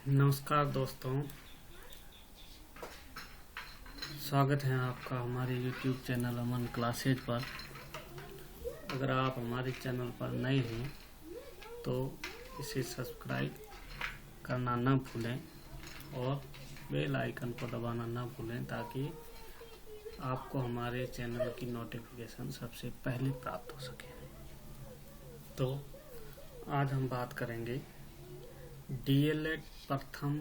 नमस्कार दोस्तों, स्वागत है आपका हमारे YouTube चैनल अमन क्लासेज पर। अगर आप हमारे चैनल पर नए हैं तो इसे सब्सक्राइब करना न भूलें और बेल आइकन को दबाना न भूलें ताकि आपको हमारे चैनल की नोटिफिकेशन सबसे पहले प्राप्त हो सके। तो आज हम बात करेंगे DLED प्रथम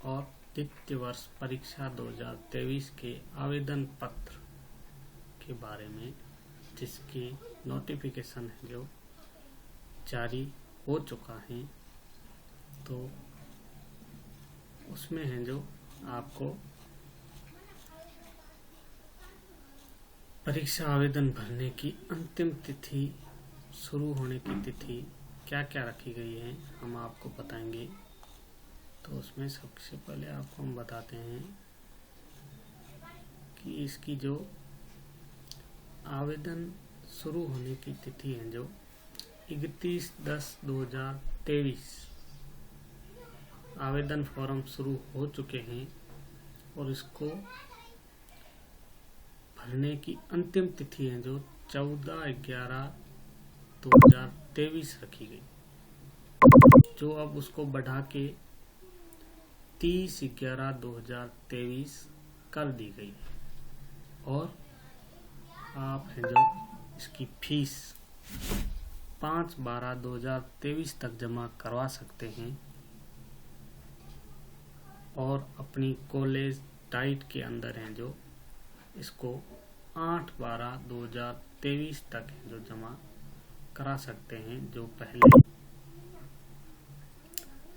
और द्वितीय वर्ष परीक्षा 2023 के आवेदन पत्र के बारे में, जिसकी नोटिफिकेशन है जो जारी हो चुका है। तो उसमें है जो आपको परीक्षा आवेदन भरने की अंतिम तिथि, शुरू होने की तिथि क्या क्या रखी गई है हम आपको बताएंगे। तो उसमें सबसे पहले आपको हम बताते हैं कि इसकी जो आवेदन शुरू होने की तिथि है जो 31/10/2023 आवेदन फॉर्म शुरू हो चुके हैं और इसको भरने की अंतिम तिथि है जो 14/11/2023 रखी गई, जो अब उसको बढ़ा के 30/11/2023 कर दी गई। और आप है जो इसकी फीस 5/12/2023 तक जमा करवा सकते हैं और अपनी कॉलेज डाइट के अंदर हैं जो इसको 8/12/2023 तक है जो जमा करा सकते हैं। जो पहले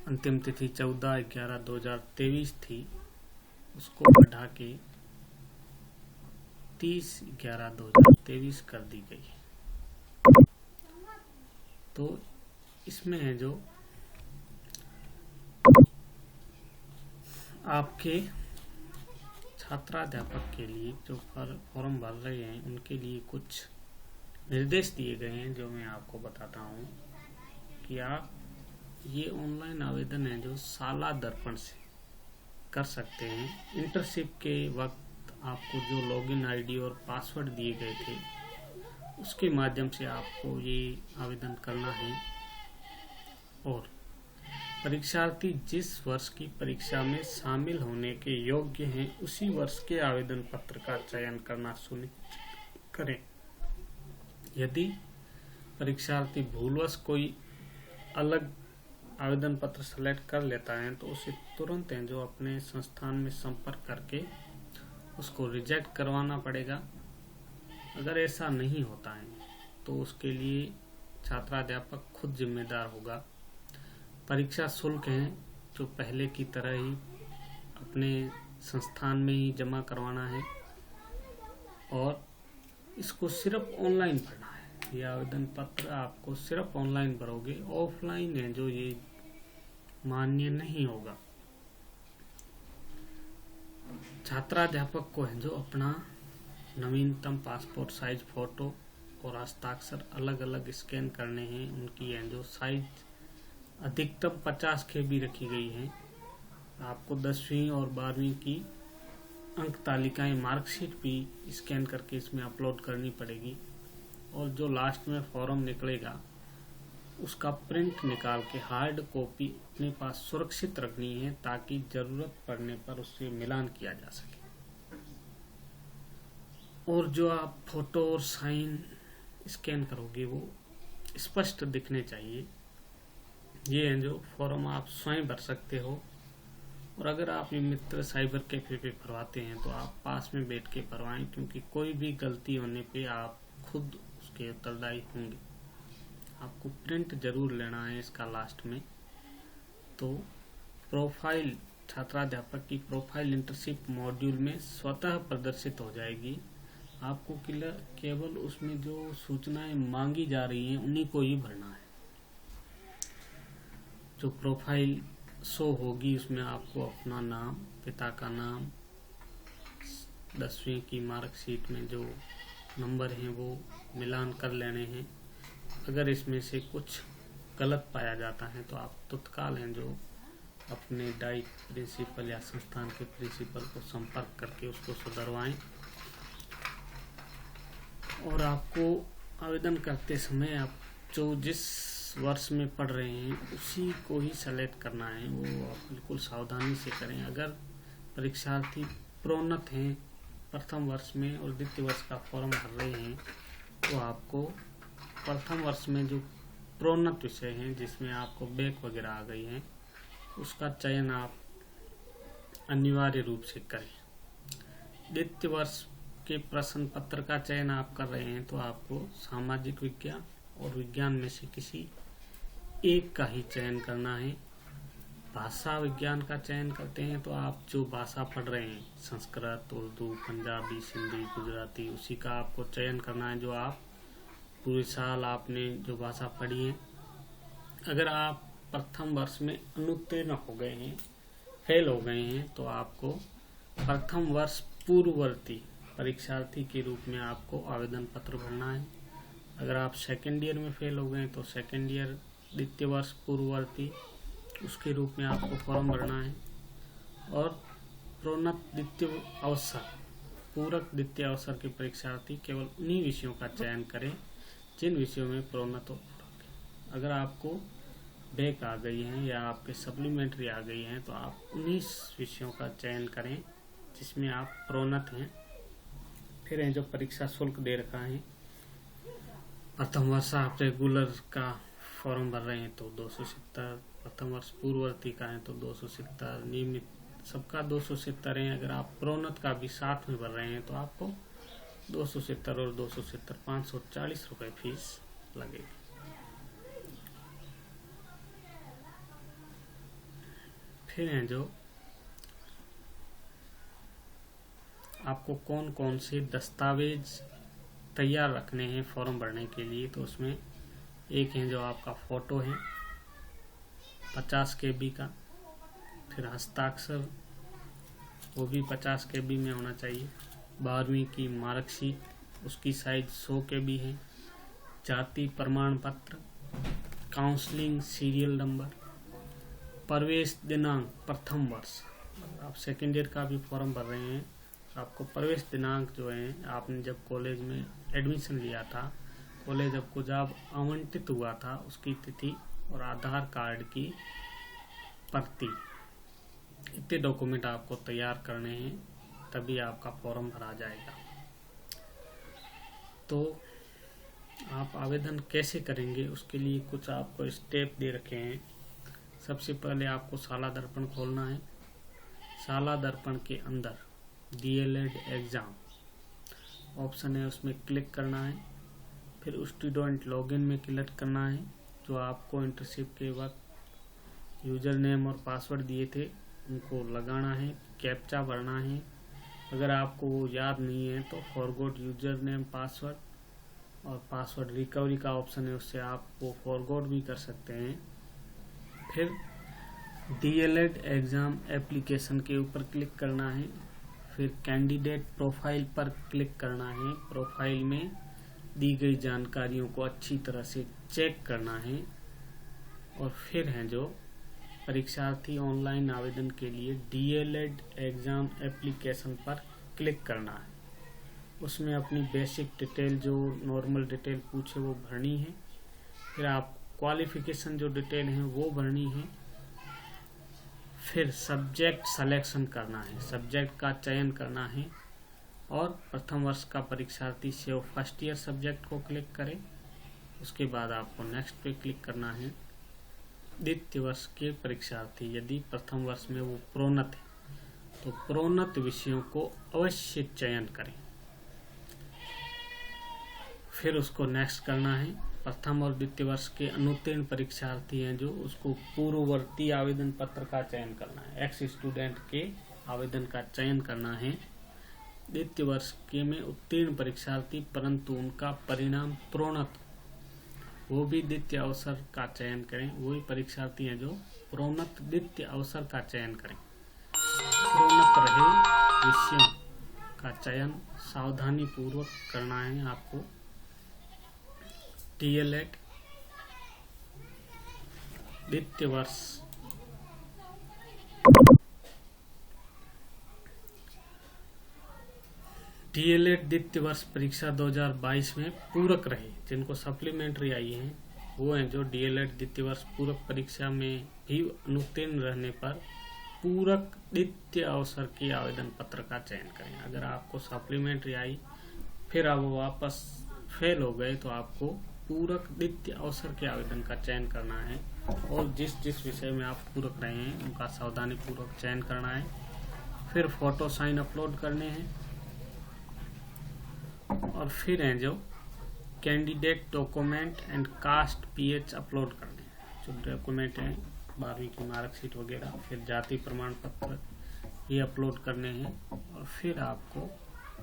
अंतिम तिथि 14/11/2023 थी उसको बढ़ा के 30/11/2023 कर दी गई। तो इसमें है जो आपके छात्राध्यापक के लिए जो फॉर्म भर रहे हैं उनके लिए कुछ निर्देश दिए गए हैं, जो मैं आपको बताता हूँ कि आप ये ऑनलाइन आवेदन है जो शाला दर्पण से कर सकते हैं। इंटर्नशिप के वक्त आपको जो लॉगिन आईडी और पासवर्ड दिए गए थे उसके माध्यम से आपको ये आवेदन करना है। और परीक्षार्थी जिस वर्ष की परीक्षा में शामिल होने के योग्य हैं उसी वर्ष के आवेदन पत्र का चयन करना सुनिश्चित करें। यदि परीक्षार्थी भूलवश कोई अलग आवेदन पत्र सेलेक्ट कर लेता है तो उसे तुरंत है जो अपने संस्थान में संपर्क करके उसको रिजेक्ट करवाना पड़ेगा। अगर ऐसा नहीं होता है तो उसके लिए छात्राध्यापक खुद जिम्मेदार होगा। परीक्षा शुल्क है जो पहले की तरह ही अपने संस्थान में ही जमा करवाना है और इसको सिर्फ ऑनलाइन भरना है। ये आवेदन पत्र आपको सिर्फ ऑनलाइन भरोगे, ऑफलाइन है जो ये मान्य नहीं होगा। छात्राध्यापक को है जो अपना नवीनतम पासपोर्ट साइज फोटो और हस्ताक्षर अलग अलग स्कैन करने हैं। उनकी है जो साइज अधिकतम 50 KB रखी गई है। आपको 10वीं और 12वीं की अंक तालिकाएं मार्कशीट भी स्कैन करके इसमें अपलोड करनी पड़ेगी। और जो लास्ट में फॉर्म निकलेगा उसका प्रिंट निकाल के हार्ड कॉपी अपने पास सुरक्षित रखनी है ताकि जरूरत पड़ने पर उससे मिलान किया जा सके। और जो आप फोटो और साइन स्कैन करोगे वो स्पष्ट दिखने चाहिए। ये है जो फॉर्म आप स्वयं भर सकते हो। और अगर आप ये मित्र साइबर कैफे पे भरवाते हैं तो आप पास में बैठ के भरवाएं, क्योंकि कोई भी गलती होने पे आप खुद उसके उत्तरदायी होंगे। आपको प्रिंट जरूर लेना है इसका लास्ट में। तो प्रोफाइल, छात्राध्यापक की प्रोफाइल इंटर्नशिप मॉड्यूल में स्वतः प्रदर्शित हो जाएगी। आपको केवल उसमें जो सूचनाएं मांगी जा रही हैं उन्हीं को ही भरना है। जो प्रोफाइल शो होगी उसमें आपको अपना नाम, पिता का नाम, 10वीं की मार्कशीट में जो नंबर हैं वो मिलान कर लेने हैं। अगर इसमें से कुछ गलत पाया जाता है तो आप तत्काल हैं जो अपने डाइट प्रिंसिपल या संस्थान के प्रिंसिपल को संपर्क करके उसको सुधरवाएं। और आपको आवेदन करते समय आप जो जिस वर्ष में पढ़ रहे हैं उसी को ही सेलेक्ट करना है, वो आप बिल्कुल सावधानी से करें। अगर परीक्षार्थी प्रोन्नत हैं, प्रथम वर्ष में और द्वितीय वर्ष का फॉर्म भर रहे हैं, तो आपको प्रथम वर्ष में जो प्रोन्नत विषय हैं जिसमें आपको बैक वगैरह आ गई हैं, उसका चयन आप अनिवार्य रूप से करें। द्वितीय वर्ष के प्रश्न पत्र का चयन आप कर रहे हैं तो आपको सामाजिक विज्ञान और विज्ञान में से किसी एक का ही चयन करना है। भाषा विज्ञान का चयन करते हैं तो आप जो भाषा पढ़ रहे हैं, संस्कृत, उर्दू, पंजाबी, सिंधी, गुजराती, उसी का आपको चयन करना है जो आप पूरे साल आपने जो भाषा पढ़ी है। अगर आप प्रथम वर्ष में अनुत्तीर्ण हो गए हैं, फेल हो गए हैं, तो आपको प्रथम वर्ष पूर्ववर्ती परीक्षार्थी के रूप में आपको आवेदन पत्र भरना है। अगर आप सेकेंड ईयर में फेल हो गए तो सेकेंड ईयर द्वितीय वर्ष पूर्ववर्ती उसके रूप में आपको फॉर्म भरना है। और प्रोन्नत द्वितीय अवसर, पूरक द्वितीय अवसर के परीक्षार्थी केवल उन्हीं विषयों का चयन करें जिन विषयों में प्रोन्नत हो। अगर आपको बैक आ गई हैं या आपके सप्लीमेंट्री आ गई हैं तो आप उन्हीं विषयों का चयन करें जिसमें आप प्रोन्नत हैं। फिर हैं जो परीक्षा शुल्क दे रखा है, प्रथम वर्ष आप रेगुलर का फॉर्म भर रहे हैं तो 270, प्रथम वर्ष पूर्ववर्ती का है तो 270, नियमित सबका 270 है। अगर आप प्रोन्नत का भी साथ में भर रहे हैं तो आपको 270 और 270 540 रुपये फीस लगेगी। फिर हैं जो आपको कौन कौन से दस्तावेज तैयार रखने हैं फॉर्म भरने के लिए, तो उसमें एक है जो आपका फोटो है 50 KB का, फिर हस्ताक्षर वो भी 50 KB में होना चाहिए, 12वीं की मार्कशीट उसकी साइज 100 KB है, जाति प्रमाण पत्र, काउंसलिंग सीरियल नंबर, प्रवेश दिनांक प्रथम वर्ष, आप सेकेंड ईयर का भी फॉर्म भर रहे हैं आपको प्रवेश दिनांक जो है आपने जब कॉलेज में एडमिशन लिया था, कॉलेज आपको जब आवंटित हुआ था उसकी तिथि और आधार कार्ड की प्रति, इतने डॉक्यूमेंट आपको तैयार करने हैं तभी आपका फॉर्म भरा जाएगा। तो आप आवेदन कैसे करेंगे उसके लिए कुछ आपको स्टेप दे रखे हैं। सबसे पहले आपको शाला दर्पण खोलना है। शाला दर्पण के अंदर DLED एग्जाम ऑप्शन है, उसमें क्लिक करना है। फिर स्टूडेंट लॉगिन में क्लिक करना है, जो आपको इंटर्नशिप के वक्त यूजर नेम और पासवर्ड दिए थे उनको लगाना है, कैप्चा भरना है। अगर आपको वो याद नहीं है तो फॉरगॉट यूजर नेम पासवर्ड और पासवर्ड रिकवरी का ऑप्शन है, उससे आप वो फॉरगॉट भी कर सकते हैं। फिर DLED एग्जाम एप्लीकेशन के ऊपर क्लिक करना है। फिर कैंडिडेट प्रोफाइल पर क्लिक करना है। प्रोफाइल में दी गई जानकारियों को अच्छी तरह से चेक करना है। और फिर हैं जो परीक्षार्थी ऑनलाइन आवेदन के लिए DLED एग्जाम एप्लीकेशन पर क्लिक करना है। उसमें अपनी बेसिक डिटेल जो नॉर्मल डिटेल पूछे वो भरनी है। फिर आप क्वालिफिकेशन जो डिटेल है वो भरनी है। फिर सब्जेक्ट सिलेक्शन करना है, सब्जेक्ट का चयन करना है। और प्रथम वर्ष का परीक्षार्थी से वो फर्स्ट ईयर सब्जेक्ट को क्लिक करें। उसके बाद आपको नेक्स्ट पे क्लिक करना है। द्वितीय वर्ष के परीक्षार्थी यदि प्रथम वर्ष में वो प्रोन्नत है तो प्रोन्नत विषयों को अवश्य चयन करें। फिर उसको नेक्स्ट करना है। प्रथम और द्वितीय वर्ष के अनुत्तीर्ण परीक्षार्थी हैं जो उसको पूर्ववर्ती आवेदन पत्र का चयन करना है, एक्स स्टूडेंट के आवेदन का चयन करना है। द्वितीय वर्ष के में उत्तीर्ण परीक्षार्थी परंतु उनका परिणाम प्रोन्नत, वो भी द्वितीय अवसर का चयन करें। वही परीक्षार्थी हैं जो प्रोन्नत द्वितीय अवसर का चयन करें। प्रोन्नत रहे विषयों का चयन सावधानी पूर्वक करना है आपको। DLED द्वितीय वर्ष डीएलएड द्वितीय वर्ष परीक्षा 2022 में पूरक रहे, जिनको सप्लीमेंट्री आई हैं वो हैं जो डीएलएड द्वितीय वर्ष पूरक परीक्षा में भी अनुत्तीर्ण रहने पर पूरक द्वितीय अवसर के आवेदन पत्र का चयन करें। अगर आपको सप्लीमेंट्री आई फिर आप वापस फेल हो गए तो आपको पूरक द्वितीय अवसर के आवेदन का चयन करना है और जिस जिस विषय में आप पूरक रहे हैं उनका सावधानी पूर्वक चयन करना है। फिर फोटो साइन अपलोड करने हैं और फिर हैं जो candidate document and caste PH upload करने हैं। जो डॉक्यूमेंट हैं 12वीं की मार्कशीट वगैरह, फिर जाति प्रमाण पत्र ये अपलोड करने हैं और फिर आपको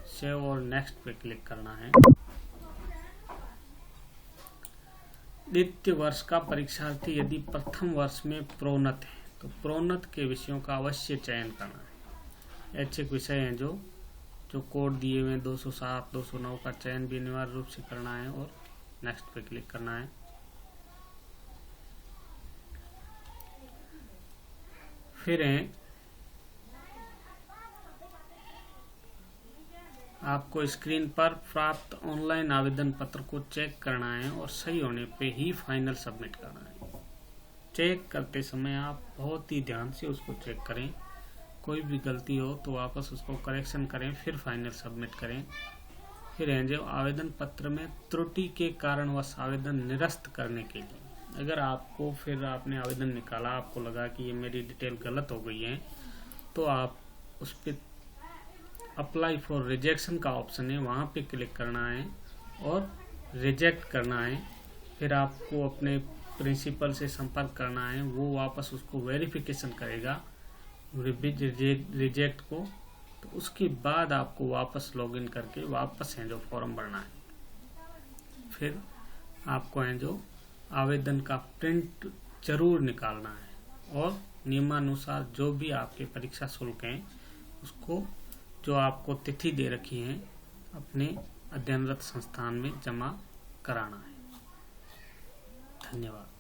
सेव और नेक्स्ट पे क्लिक करना है। द्वितीय वर्ष का परीक्षार्थी यदि प्रथम वर्ष में प्रोन्नत है तो प्रोन्नत के विषयों का अवश्य चयन करना है। ऐच्छिक विषय हैं जो कोड दिए हुए 207, 209 का चयन भी अनिवार्य रूप से करना है और नेक्स्ट पे क्लिक करना है। फिर हैं आपको स्क्रीन पर प्राप्त ऑनलाइन आवेदन पत्र को चेक करना है और सही होने पे ही फाइनल सबमिट करना है। चेक करते समय आप बहुत ही ध्यान से उसको चेक करें, कोई भी गलती हो तो वापस उसको करेक्शन करें, फिर फाइनल सबमिट करें। फिर हैं जो आवेदन पत्र में त्रुटि के कारणवश आवेदन निरस्त करने के लिए, अगर आपको फिर आपने आवेदन निकाला, आपको लगा कि ये मेरी डिटेल गलत हो गई है तो आप उस पर अप्लाई फॉर रिजेक्शन का ऑप्शन है, वहाँ पे क्लिक करना है और रिजेक्ट करना है। फिर आपको अपने प्रिंसिपल से संपर्क करना है, वो वापस उसको वेरिफिकेशन करेगा रिजेक्ट को, तो उसके बाद आपको वापस लॉगिन करके वापस है जो फॉर्म भरना है। फिर आपको है जो आवेदन का प्रिंट जरूर निकालना है और नियमानुसार जो भी आपके परीक्षा शुल्क हैं उसको जो आपको तिथि दे रखी है अपने अध्ययनरत संस्थान में जमा कराना है। धन्यवाद।